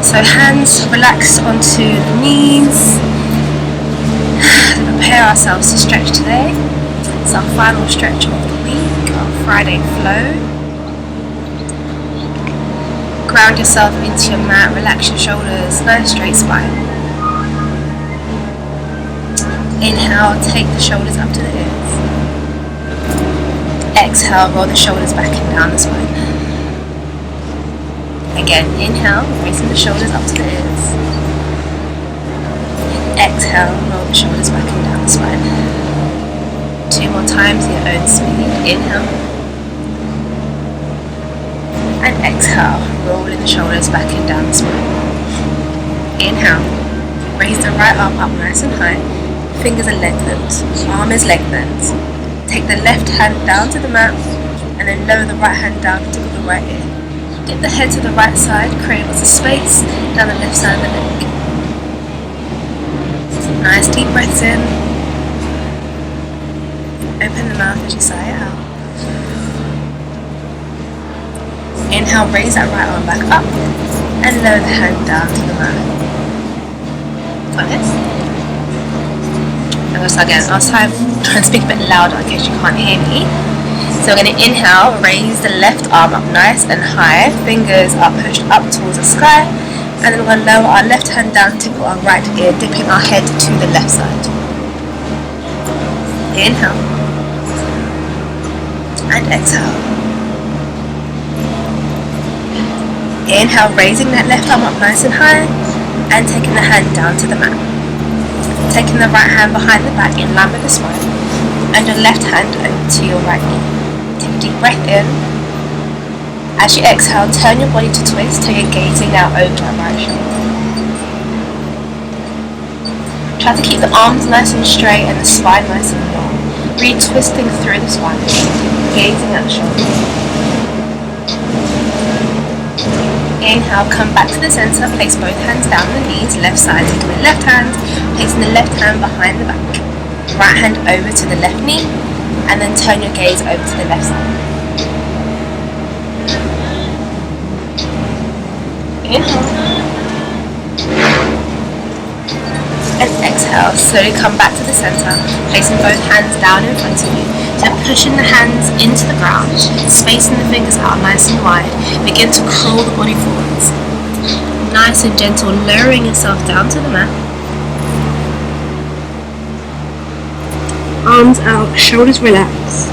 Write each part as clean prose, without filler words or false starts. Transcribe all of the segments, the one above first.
So hands relax onto the knees. Prepare ourselves to stretch today. It's our final stretch of the week, our Friday flow. Ground yourself into your mat, relax your shoulders, nice straight spine. Inhale, take the shoulders up to the ears. Exhale, roll the shoulders back and down the spine. Again, inhale, raising the shoulders up to the ears. Exhale, roll the shoulders back and down the spine. 2 more times at your own speed. Inhale. And exhale, rolling the shoulders back and down the spine. Inhale. Raise the right arm up nice and high. Fingers are lengthened. Arm is lengthened. Take the left hand down to the mat and then lower the right hand down to the right ear. Dip the head to the right side, create lots of space down the left side of the neck. Nice deep breaths in. Open the mouth as you sigh it out. Inhale, raise that right arm back up and lower the hand down to the mat. Got this? And just again, I'll try and speak a bit louder in case you can't hear me. So we're going to inhale, raise the left arm up nice and high, fingers are pushed up towards the sky, and then we're going to lower our left hand down to our right ear, dipping our head to the left side. Inhale. And exhale. Inhale, raising that left arm up nice and high, and taking the hand down to the mat. Taking the right hand behind the back in line with the spine, and your left hand over to your right knee. Take a deep breath in. As you exhale, turn your body to twist till you're gazing out over that right shoulder. Try to keep the arms nice and straight and the spine nice and long. Really twisting through the spine, gazing at the shoulder. Inhale, come back to the center, place both hands down the knees, left side, taking the left hand, placing the left hand behind the back. Right hand over to the left knee, and then turn your gaze over to the left side. Inhale. And exhale, slowly come back to the center, placing both hands down in front of you. So pushing the hands into the ground, spacing the fingers out nice and wide. Begin to crawl the body forwards. Nice and gentle, lowering yourself down to the mat. Arms out, shoulders relaxed.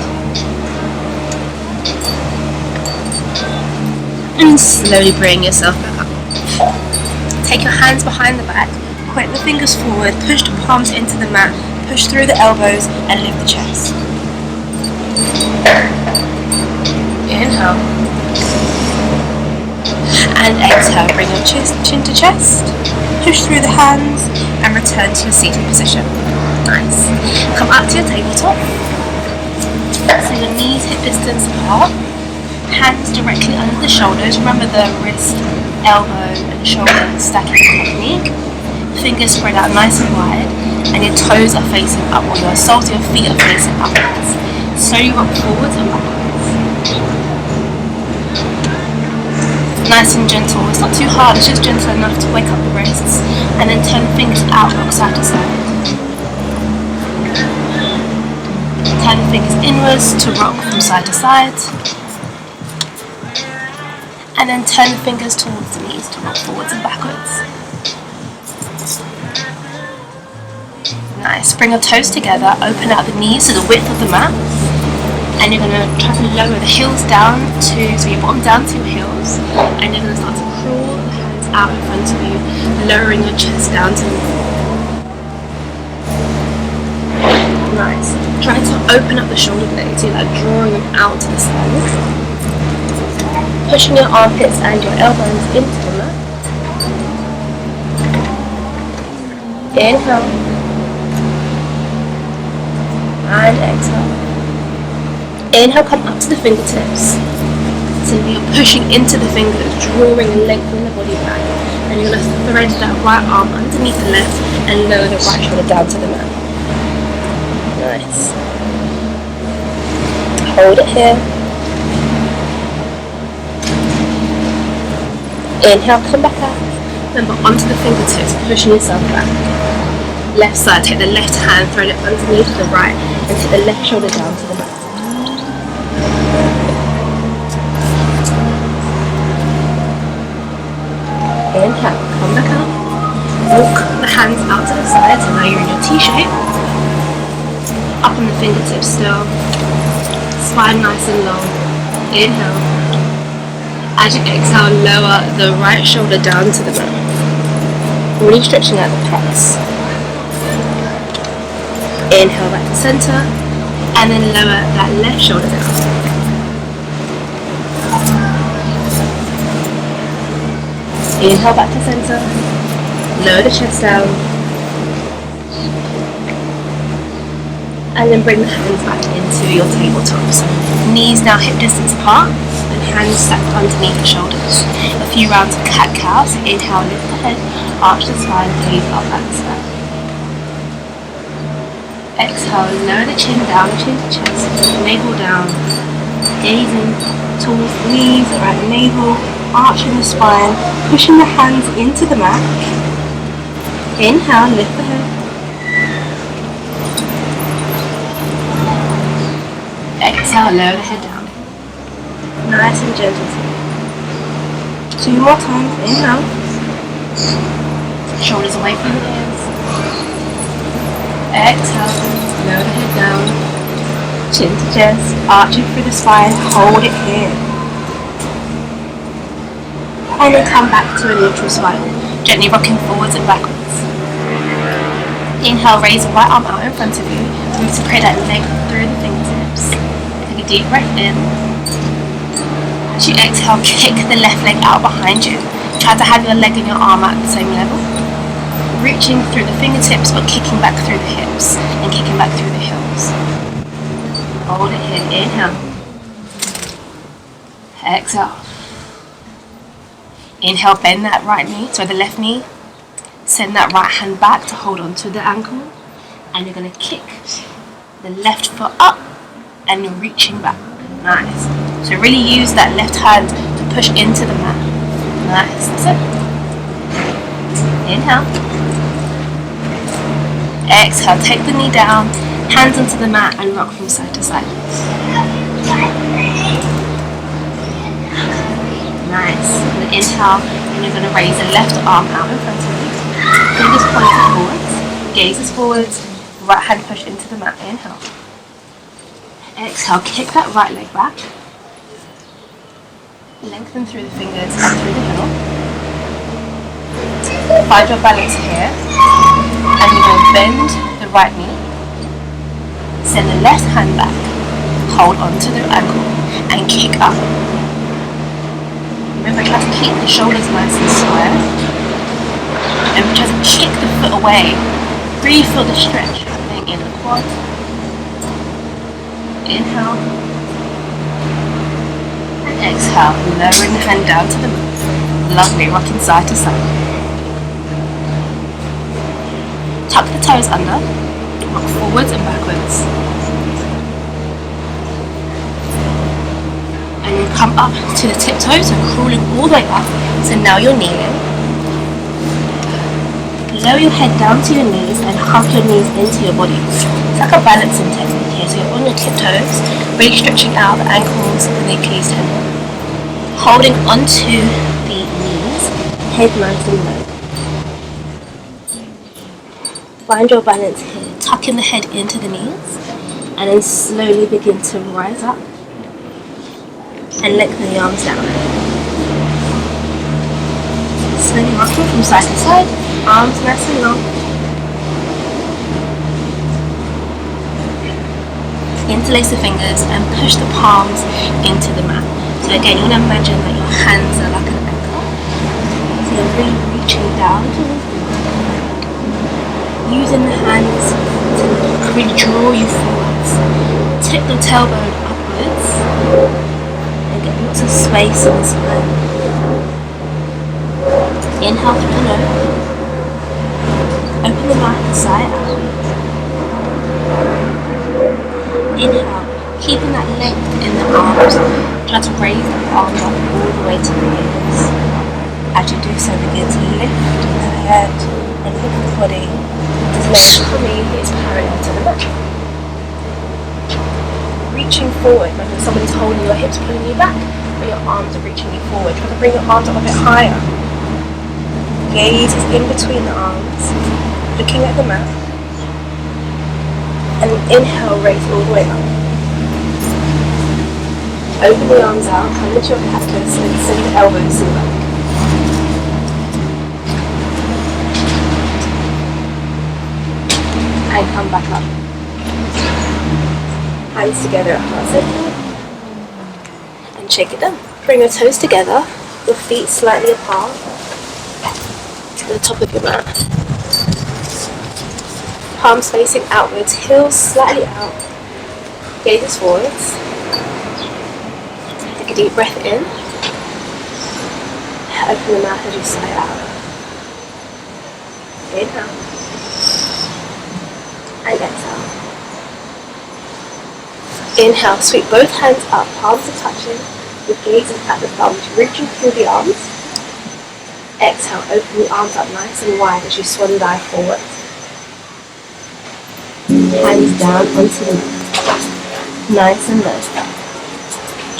And slowly bring yourself back up. Take your hands behind the back, point the fingers forward, push the palms into the mat, push through the elbows and lift the chest. Inhale. And exhale, bring your chin to chest, push through the hands and return to your seated position. Nice. Come up to your tabletop. So your knees hip distance apart. Hands directly under the shoulders. Remember the wrist, elbow and shoulder stacking technique. Fingers spread out nice and wide, and your toes are facing up, or your soles of your feet are facing upwards. So you rock forwards and backwards. Nice and gentle. It's not too hard, it's just gentle enough to wake up the wrists, and then turn the fingers out, rock side to side. Turn the fingers inwards to rock from side to side. And then turn the fingers towards the knees to rock forwards and backwards. Nice. Bring your toes together, open out the knees to the width of the mat. And you're going to try to lower the heels down so your bottom down to your heels. And you're going to start to crawl the hands out in front of you, lowering your chest down to the floor. Nice. Try to open up the shoulder blades, so you're like drawing them out to the side. Pushing your armpits and your elbows into the mat. Inhale. And exhale. Inhale, come up to the fingertips. So you're pushing into the fingers, drawing and lengthening the body back. And you're going to thread that right arm underneath the left and lower the right shoulder down to the mat. Nice. Hold it here. Inhale, come back up. Remember, onto the fingertips, pushing yourself back. Left side, take the left hand, throw it underneath the right, and take the left shoulder down to the mat. Inhale, come back up. Walk the hands out to the side, so now you're in your T shape. Up on the fingertips still. Spine nice and long. Inhale. As you exhale, lower the right shoulder down to the mat. Really stretching out the pecs. Inhale back to center, and then lower that left shoulder down. Inhale back to center, lower the chest down, and then bring the hands back into your tabletops. Knees now hip distance apart, and hands stacked underneath the shoulders. A few rounds of cat-cow, so inhale, lift the head, arch the spine, gaze up at the sky. Exhale, lower the chin down, chin to chest, navel down, gazing towards the knees, around the navel, arching the spine, pushing the hands into the mat. Inhale, lift the head. Exhale, lower the head down. Nice and gentle. 2 more times. Inhale. Shoulders away from the ears. Exhale, lower the head down, chin to chest, arching through the spine, hold it here. And then come back to a neutral spine, gently rocking forwards and backwards. Inhale, raise the right arm out in front of you, to create that leg through the fingertips. Take a deep breath in. As you exhale, kick the left leg out behind you. Try to have your leg and your arm at the same level. Reaching through the fingertips but kicking back through the hips and kicking back through the heels. Hold it here, inhale. Exhale. Inhale, bend that right knee, so the left knee. Send that right hand back to hold on to the ankle. And you're going to kick the left foot up and you're reaching back. Nice. So really use that left hand to push into the mat. Nice. That's it. Inhale. Exhale, take the knee down, hands onto the mat and rock from side to side. Nice. And then inhale, and you're going to raise the left arm out in front of you. Fingers pointed forwards, gazes forwards, right hand push into the mat. Inhale. Exhale, kick that right leg back. Lengthen through the fingers and through the heel. Find your balance here. And you're going to bend the right knee, send the left hand back, hold on to the ankle, and kick up. Remember, try to keep the shoulders nice and square, and just kick the foot away. Really feel the stretch happening in the quad. Inhale, and exhale, lowering the hand down to the mat. Lovely, rocking side to side. Tuck the toes under, rock forwards and backwards. And you come up to the tiptoes, so crawling all the way up. So now you're kneeling. Lower your head down to your knees and hug your knees into your body. It's like a balancing technique here. So you're on your tiptoes, really stretching out the ankles and the Achilles tendon. Holding onto the knees, head nice and low. Find your balance here, tucking the head into the knees, and then slowly begin to rise up and lengthen the arms down. Slowly rocking from side to side, arms nice and long. Interlace the fingers and push the palms into the mat. So again, you want to imagine that your hands are like an anchor. So you're really reaching down towards the mat. Using the hands to really draw you forwards. Tip the tailbone upwards and get lots of space in the spine. Inhale through the nose. Open the mouth side out. Inhale, keeping that length in the arms. Try to raise the arms up all the way to the ears. As you do so, begin to lift head and look at the body. As the tummy is parallel to the mat. Reaching forward, remember somebody's holding your hips, pulling you back, but your arms are reaching you forward. Try to bring your arms up a bit higher. Gaze is in between the arms, looking at the mat. And inhale, raise all the way up. Open the arms out, come into your cactus and send the elbows to the back. And come back up. Hands together at heart center. And shake it down. Bring your toes together, your feet slightly apart to the top of your mat. Palms facing outwards, heels slightly out, gazes forwards. Take a deep breath in. Open the mouth as you sigh out. Inhale. And exhale. Inhale, sweep both hands up, palms are touching, with gazing at the thumbs, reaching through the arms. Exhale, open the arms up nice and wide as you swan dive forward. Hands down onto the mat. Nice and low.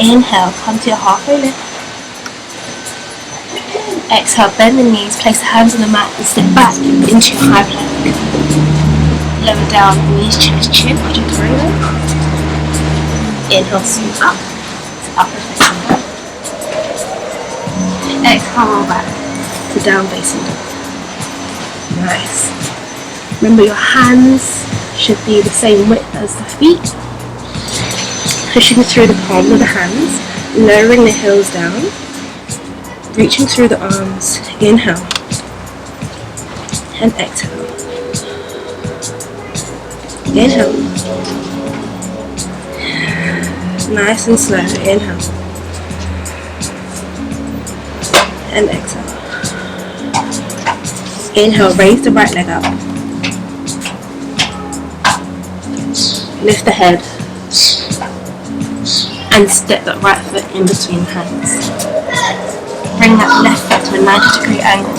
Inhale, come to your halfway lift. Exhale, bend the knees, place the hands on the mat and step back into your high plank. Lower down, knees, chest, chin, chaturanga. Inhale, scoot up, upward facing dog. Exhale, roll back to down facing dog. Nice. Remember your hands should be the same width as the feet. Pushing through the palms of the hands, lowering the heels down, reaching through the arms. Inhale and exhale. Inhale. Nice and slow. Inhale. And exhale. Inhale, raise the right leg up. Lift the head. And step that right foot in between the hands. Bring that left foot to a 90-degree angle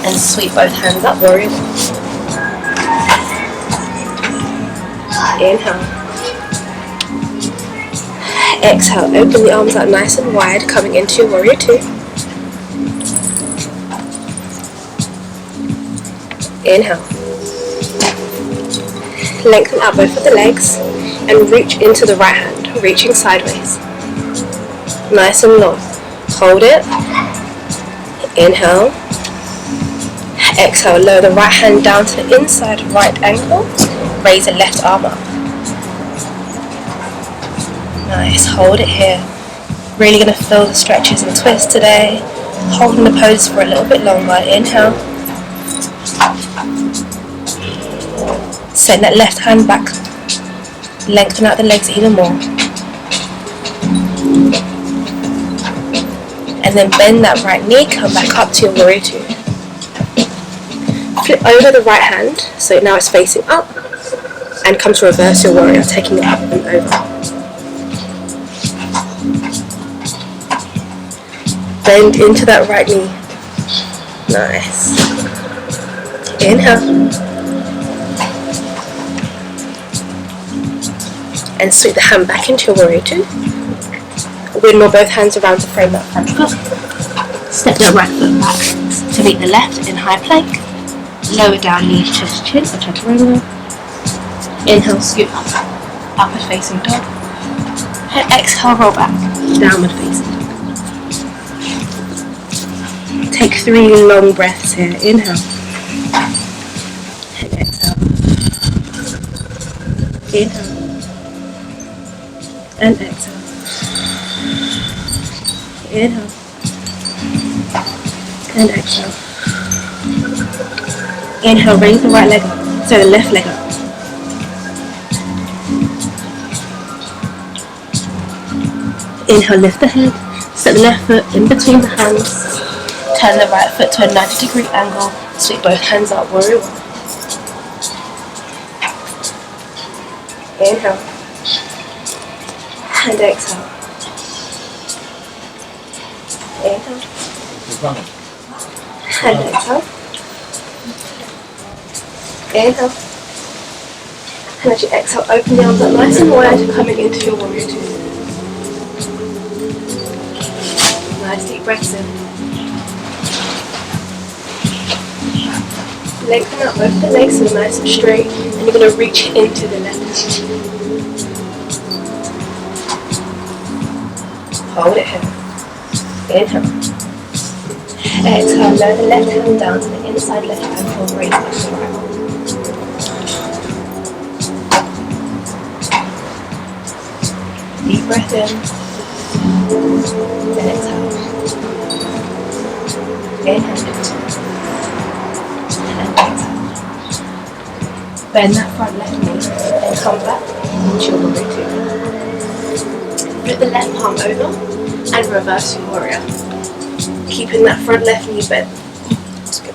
and sweep both hands up, warrior. Inhale. Exhale, open the arms out nice and wide, coming into your warrior two. Inhale. Lengthen out both of the legs and reach into the right hand, reaching sideways. Nice and long. Hold it. Inhale. Exhale, lower the right hand down to the inside right ankle. Raise the left arm up. Nice, hold it here. Really going to feel the stretches and twists today. Holding the pose for a little bit longer. Inhale. Send that left hand back. Lengthen out the legs even more. And then bend that right knee, come back up to your warrior two. Flip over the right hand, so now it's facing up. And come to reverse your warrior, taking it up and over. Bend into that right knee. Nice. Inhale. And sweep the hand back into your warrior two. Windmill both hands around to frame that front foot. Step that right foot back to meet the left in high plank. Lower down, knees, chest, chin, or chaturanga. Inhale, scoot up, upward facing dog. And exhale, roll back, downward facing dog. Take 3 long breaths here. Inhale. And exhale. Inhale. And exhale. Inhale. And exhale. Inhale, raise the right leg up, so the left leg up. Inhale, lift the head, step the left foot in between the hands, turn the right foot to a 90-degree angle, sweep both hands up, warrior one. Inhale, and exhale. Inhale, and exhale. Inhale. And as you exhale, open the arms up nice and wide, coming into your warrior two. Nice deep breaths in. Lengthen out both the legs so nice and straight, and you're going to reach into the left hand. Hold it here. Inhale. Exhale, lower the left hand down to the inside left ankle, raise up the right arm. Deep breath in. And exhale. Inhale. And exhale. Bend that front left knee and come back into your warrior two. Put the left palm over and reverse your warrior. Keeping that front left knee bent. That's good.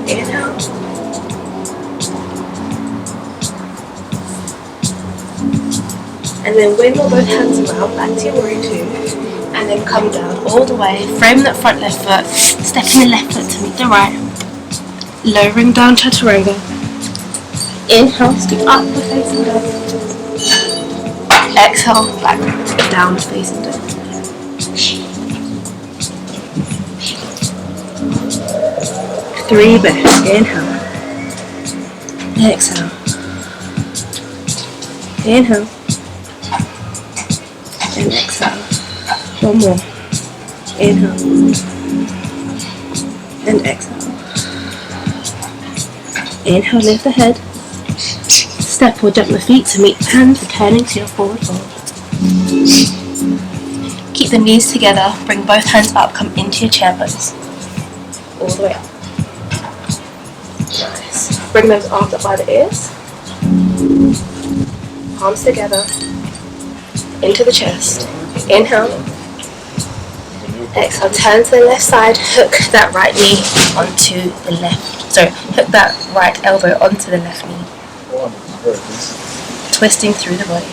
Inhale. And then wiggle both hands around back to your warrior two. And then come down all the way. Frame that front left foot. Stepping the left foot to meet the right. Lowering down chaturanga. Inhale, scoop up the facing dog. Exhale, back down facing dog. Three breaths. Inhale. Exhale. Inhale. And exhale. One more. Inhale. And exhale. Inhale, lift the head. Step or jump the feet to meet the hands, returning to your forward fold. Keep the knees together, bring both hands up, come into your chair pose. All the way up. Nice. Bring those arms up by the ears. Palms together. Into the chest. Inhale. Exhale, turn to the left side, hook that right knee onto the left. Sorry, hook that right elbow onto the left knee. Twisting through the body.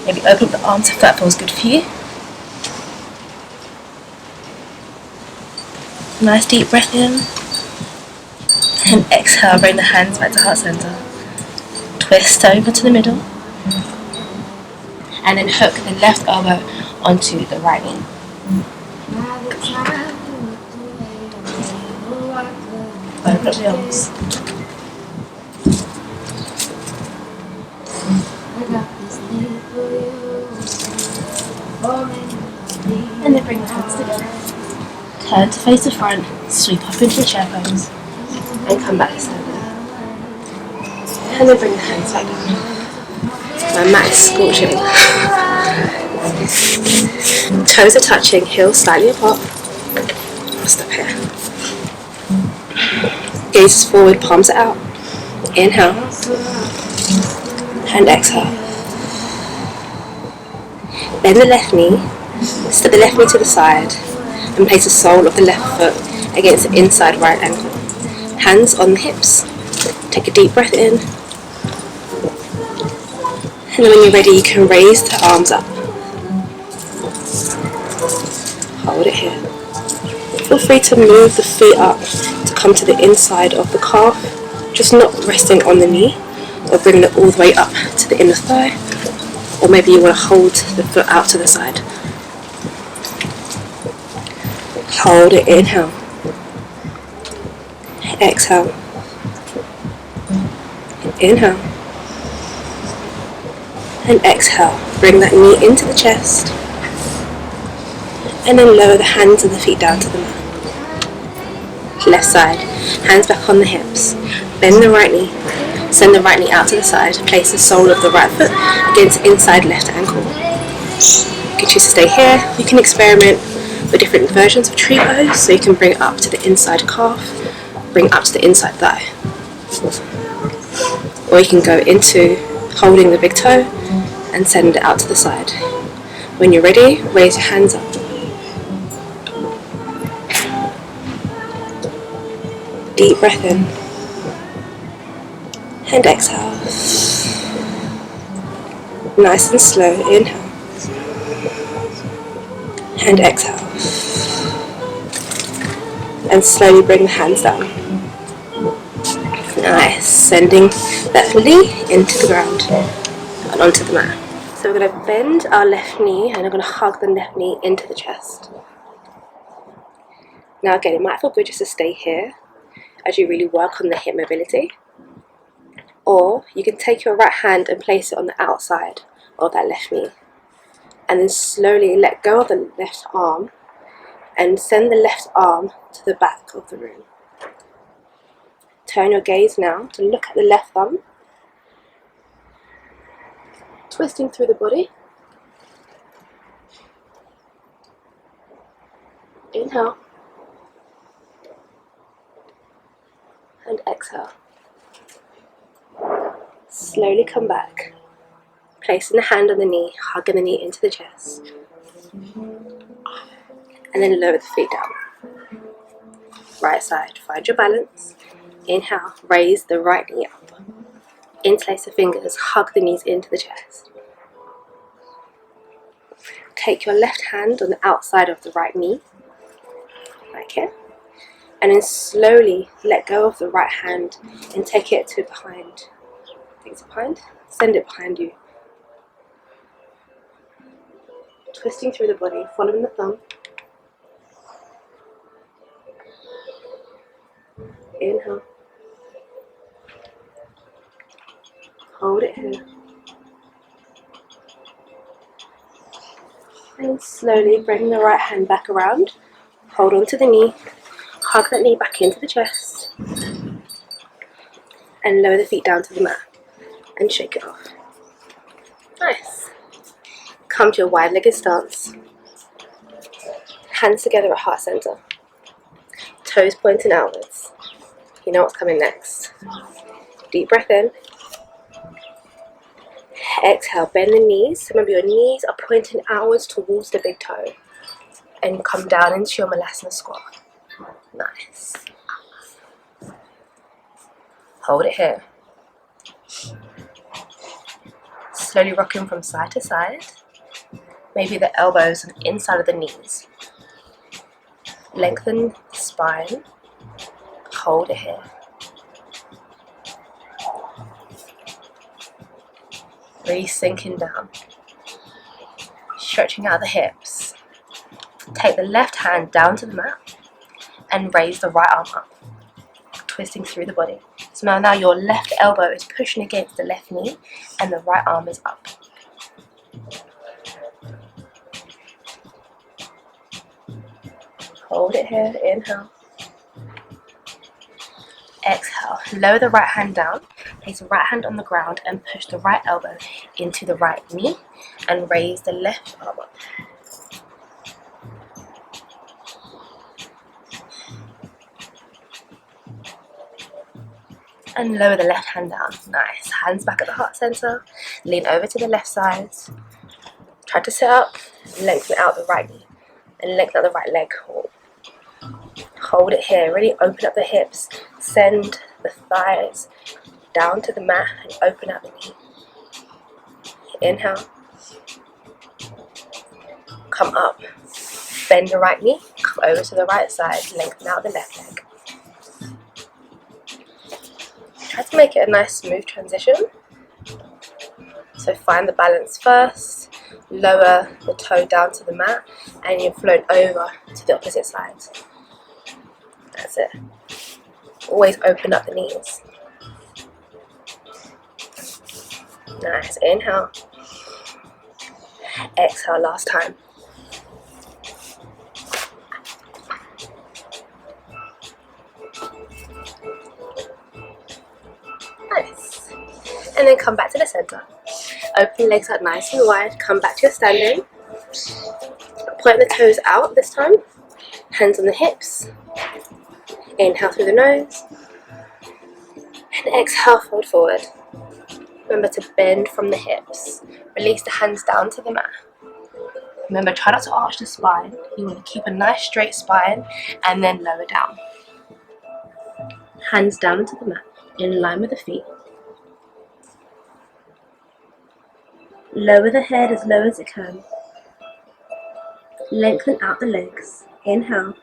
Maybe open up the arms if that feels good for you. Nice deep breath in. And exhale, bring the hands back to heart center. Twist over to the middle. And then hook the left elbow onto the right knee. Open up the arms. And then bring the hands together. Turn to face the front, sweep up into a chair pose, and come back to standing. And then bring the hands back down. My mat is scorching. Toes are touching, heels slightly apart. I'll stop here. Gaze forward, palms are out. Inhale. And exhale. Bend the left knee. Step the left knee to the side. And place the sole of the left foot against the inside right ankle. Hands on the hips. Take a deep breath in. And then when you're ready, you can raise the arms up. Hold it here. Feel free to move the feet up to come to the inside of the calf, just not resting on the knee, or bringing it all the way up to the inner thigh, or maybe you want to hold the foot out to the side. Hold it, inhale. Exhale. Inhale. And exhale. Bring that knee into the chest. And then lower the hands and the feet down to the mat. Left side. Hands back on the hips. Bend the right knee. Send the right knee out to the side. Place the sole of the right foot against the inside left ankle. You can choose to stay here. You can experiment with different versions of tree pose. So you can bring it up to the inside calf. Bring it up to the inside thigh. Or you can go into holding the big toe and send it out to the side. When you're ready, raise your hands up. Deep breath in. And exhale. Nice and slow, inhale. And exhale. and slowly bring the hands down. Nice, sending that knee into the ground and onto the mat. So we're going to bend our left knee and we're going to hug the left knee into the chest. Now again, it might feel good just to stay here as you really work on the hip mobility. Or you can take your right hand and place it on the outside of that left knee. And then slowly let go of the left arm and send the left arm to the back of the room. Turn your gaze now to look at the left thumb, twisting through the body. Inhale and exhale. Slowly come back, placing the hand on the knee, hugging the knee into the chest, and then lower the feet down. Right side, find your balance. Inhale, raise the right knee up. Interlace the fingers, hug the knees into the chest. Take your left hand on the outside of the right knee, like here, and then slowly let go of the right hand and take it to behind. Take it to behind, send it behind you. Twisting through the body, following the thumb. Inhale. Hold it here. And slowly bring the right hand back around. Hold on to the knee. Hug that knee back into the chest. And lower the feet down to the mat. And shake it off. Nice. Come to a wide-legged stance. Hands together at heart center. Toes pointing outwards. You know what's coming next. Deep breath in. Exhale, bend the knees. Remember your knees are pointing outwards towards the big toe. And come down into your Malasana squat. Nice. Hold it here. Slowly rocking from side to side. Maybe the elbows on the inside of the knees. Lengthen the spine. Hold it here. Really sinking down. Stretching out the hips. Take the left hand down to the mat and raise the right arm up. Twisting through the body. So now your left elbow is pushing against the left knee and the right arm is up. Hold it here, inhale. Exhale, lower the right hand down, place the right hand on the ground and push the right elbow into the right knee and raise the left arm up. And lower the left hand down. Nice. Hands back at the heart center. Lean over to the left side. Try to sit up. Lengthen out the right knee. And lengthen out the right leg. Hold it here. Really open up the hips. Send the thighs down to the mat and open out the knee. Inhale. Come up. Bend the right knee. Come over to the right side. Lengthen out the left leg. Try to make it a nice smooth transition. So find the balance first, lower the toe down to the mat, and you float over to the opposite side. That's it. Always open up the knees. Nice. Inhale. Exhale, last time. Nice. And then come back to the center. Open your legs out nice and wide. Come back to your standing. Point the toes out this time. Hands on the hips. Inhale through the nose. And exhale, fold forward. Remember to bend from the hips. Release the hands down to the mat. Remember, try not to arch the spine. You want to keep a nice straight spine and then lower down. Hands down to the mat, in line with the feet. Lower the head as low as it can. Lengthen out the legs. Inhale.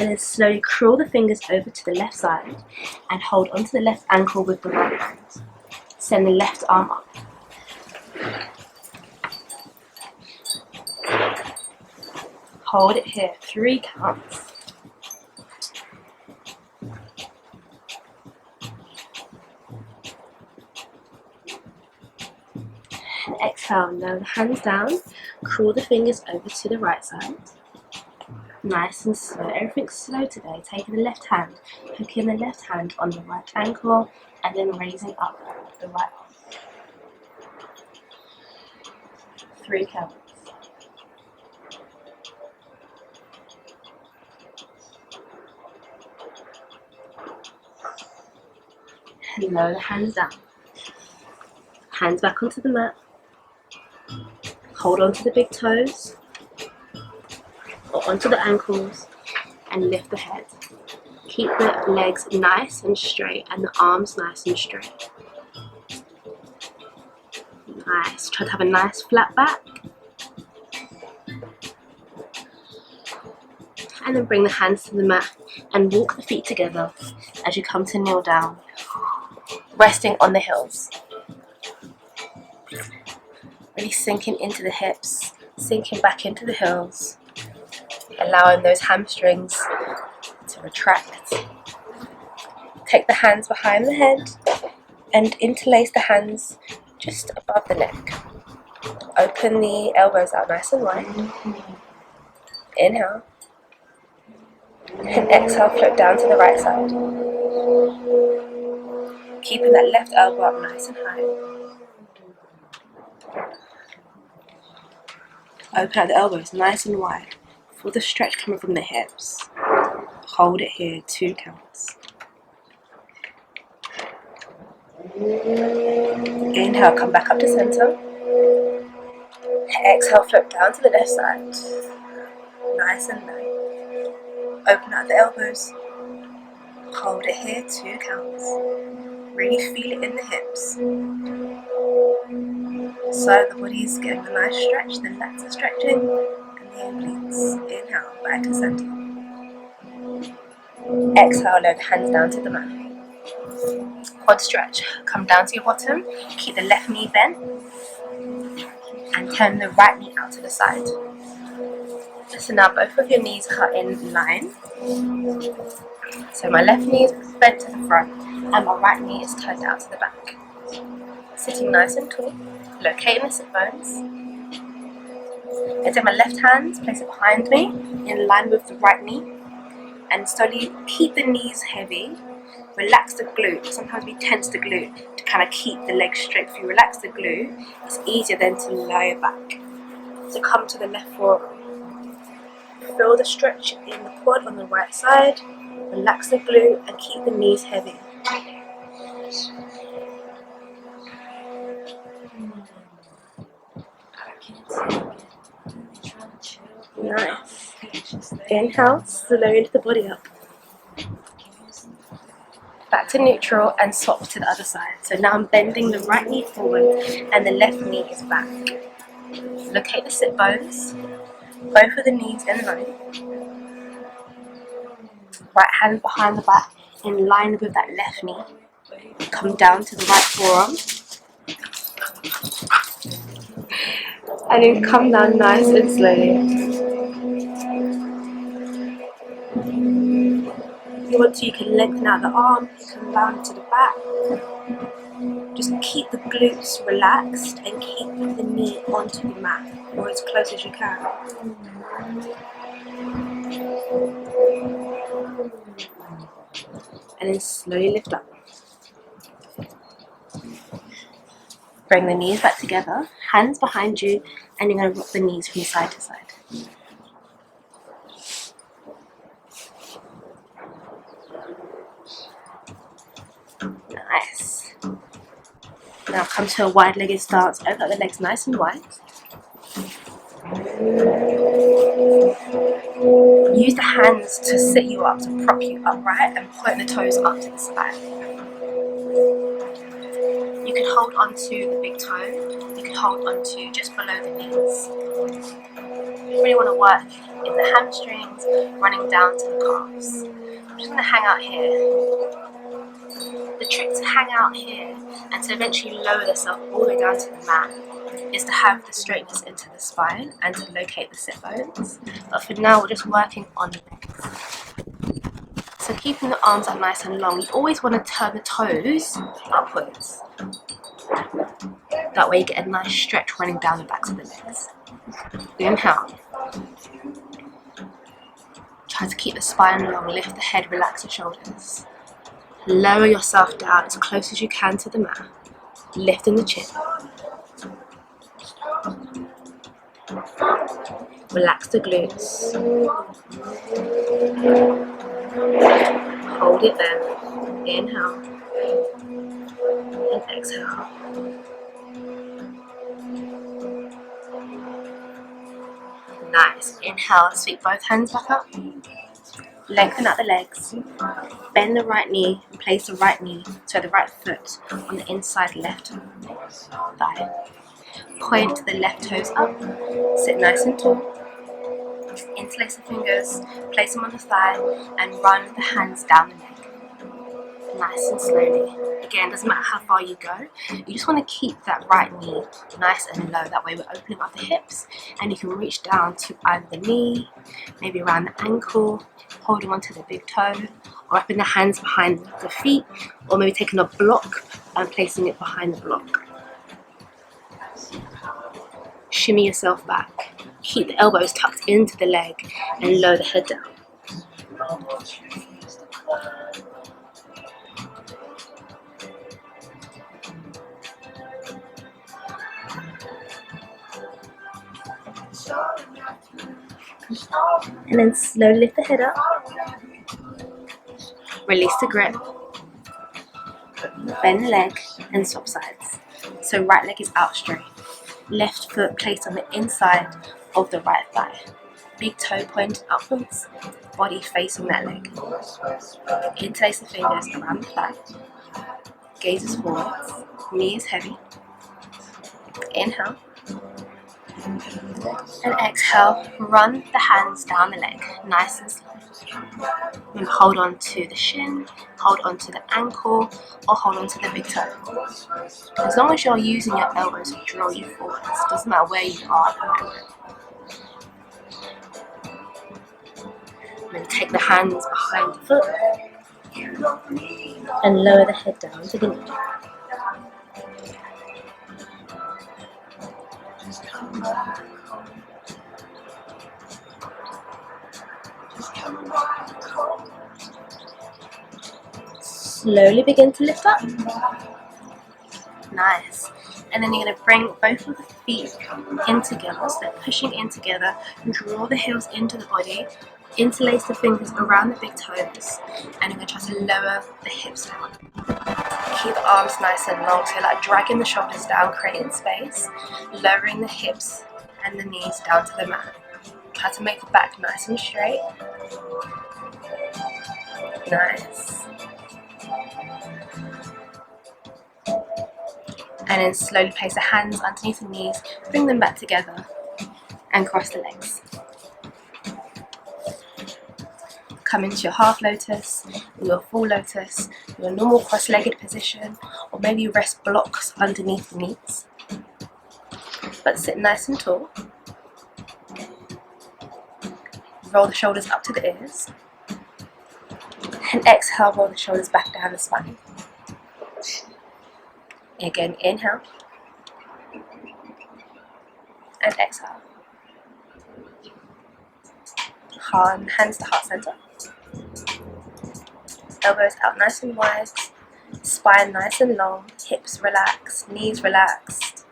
And then slowly curl the fingers over to the left side and hold onto the left ankle with the right hand. Send the left arm up. Hold it here, 3 counts. And exhale, lower the hands down, curl the fingers over to the right side. Nice and slow, everything's slow today. Taking the left hand, hooking the left hand on the right ankle, and then raising up the right arm. 3 counts. And lower the hands down. Hands back onto the mat. Hold on to the big toes or onto the ankles and lift the head. Keep the legs nice and straight and the arms nice and straight. Nice. Try to have a nice flat back. And then bring the hands to the mat and walk the feet together as you come to kneel down, resting on the heels. Really sinking into the hips, sinking back into the heels, allowing those hamstrings to retract. Take the hands behind the head and interlace the hands just above the neck. Open the elbows out nice and wide. Inhale. And exhale, float down to the right side. Keeping that left elbow up nice and high. Open out the elbows nice and wide. Feel the stretch coming from the hips. Hold it here, 2 counts. Inhale, come back up to center. Exhale, float down to the left side. Nice and low. Open out the elbows. Hold it here, 2 counts. Really feel it in the hips. So the body's getting a nice stretch, the lats are stretching, and the obliques. Inhale, back to center. Exhale, lower the hands down to the mat. Quad stretch. Come down to your bottom, keep the left knee bent, and turn the right knee out to the side. So now both of your knees are in line. So my left knee is bent to the front, and my right knee is turned out to the back. Sitting nice and tall, locating the sit bones. And then my left hand, place it behind me, in line with the right knee. And slowly keep the knees heavy. Relax the glute. Sometimes we tense the glute to kind of keep the legs straight. If you relax the glute, it's easier then to lie back. So come to the left forearm. Feel the stretch in the quad on the right side. Relax the glute and keep the knees heavy. Nice. Inhale, slowly lift the body up. Back to neutral and swap to the other side. So now I'm bending the right knee forward and the left knee is back. Locate the sit bones. Both of the knees in line. Right hand behind the back in line with that left knee. Come down to the right forearm. And then come down nice and slowly. If you want to, you can lengthen out the arm, come down to the back. Just keep the glutes relaxed and keep the knee onto the mat, or as close as you can. And then slowly lift up. Bring the knees back together, hands behind you, and you're going to rock the knees from side to side. Nice. Now come to a wide-legged stance. Open up the legs nice and wide. Use the hands to sit you up, to prop you upright, and point the toes up to the side. You can hold onto the big toe. You can hold onto just below the knees. You really want to work in the hamstrings, running down to the calves. I'm just going to hang out here. The trick to hang out here and to eventually lower yourself all the way down to the mat is to have the straightness into the spine and to locate the sit bones. But for now, we're just working on the legs. So keeping the arms up nice and long, you always want to turn the toes upwards. That way you get a nice stretch running down the backs of the legs. Inhale. Try to keep the spine long, lift the head, relax the shoulders. Lower yourself down as close as you can to the mat, lifting the chin. Relax the glutes. Hold it there. Inhale and exhale. Nice. Inhale, sweep both hands back up. Lengthen out the legs. Bend the right knee and place the right knee, so the right foot on the inside left thigh. Point the left toes up. Sit nice and tall. Interlace the fingers, place them on the thigh, and run the hands down the leg. Nice and slowly. Again, doesn't matter how far you go, you just want to keep that right knee nice and low. That way we're opening up the hips and you can reach down to either the knee, maybe around the ankle, holding onto the big toe, or wrapping the hands behind the feet, or maybe taking a block and placing it behind the block. Shimmy yourself back. Keep the elbows tucked into the leg and lower the head down. And then slowly lift the head up. Release the grip. Bend the leg and swap sides. So right leg is out straight. Left foot placed on the inside of the right thigh. Big toe pointed upwards. Body facing that leg. Interlace the fingers around the thigh. Gazes forwards. Knee is heavy. Inhale. And exhale, run the hands down the leg, nice and slow. And hold on to the shin, hold on to the ankle, or hold on to the big toe. As long as you're using your elbows to draw you forwards, doesn't matter where you are at the moment. Then take the hands behind the foot and lower the head down to the knee. Slowly begin to lift up. Nice. And then you're going to bring both of the feet in together, so they're pushing in together. Draw the heels into the body. Interlace the fingers around the big toes. And you're going to try to lower the hips down. Keep the arms nice and long, so like dragging the shoulders down, creating space. Lowering the hips and the knees down to the mat. Try to make the back nice and straight. Nice. And then slowly place the hands underneath the knees, bring them back together and cross the legs. Come into your half lotus, or your full lotus, your normal cross-legged position, or maybe rest blocks underneath the knees. But sit nice and tall. Roll the shoulders up to the ears. And exhale, roll the shoulders back down the spine. Again, inhale. And exhale. Hands to heart center. Elbows out nice and wide. Spine nice and long. Hips relaxed. Knees relaxed.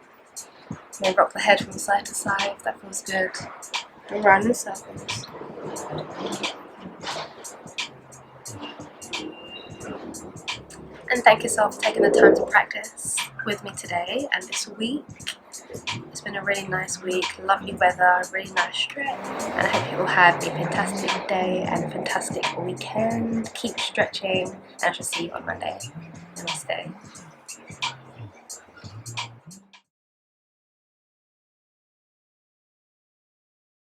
Then rock the head from side to side if that feels good. And round in circles. And thank yourself for taking the time to practice with me today and this week. It's been a really nice week, lovely weather, really nice stretch, and I hope you all have a fantastic day and a fantastic weekend. Keep stretching, and I shall see you on Monday. Namaste.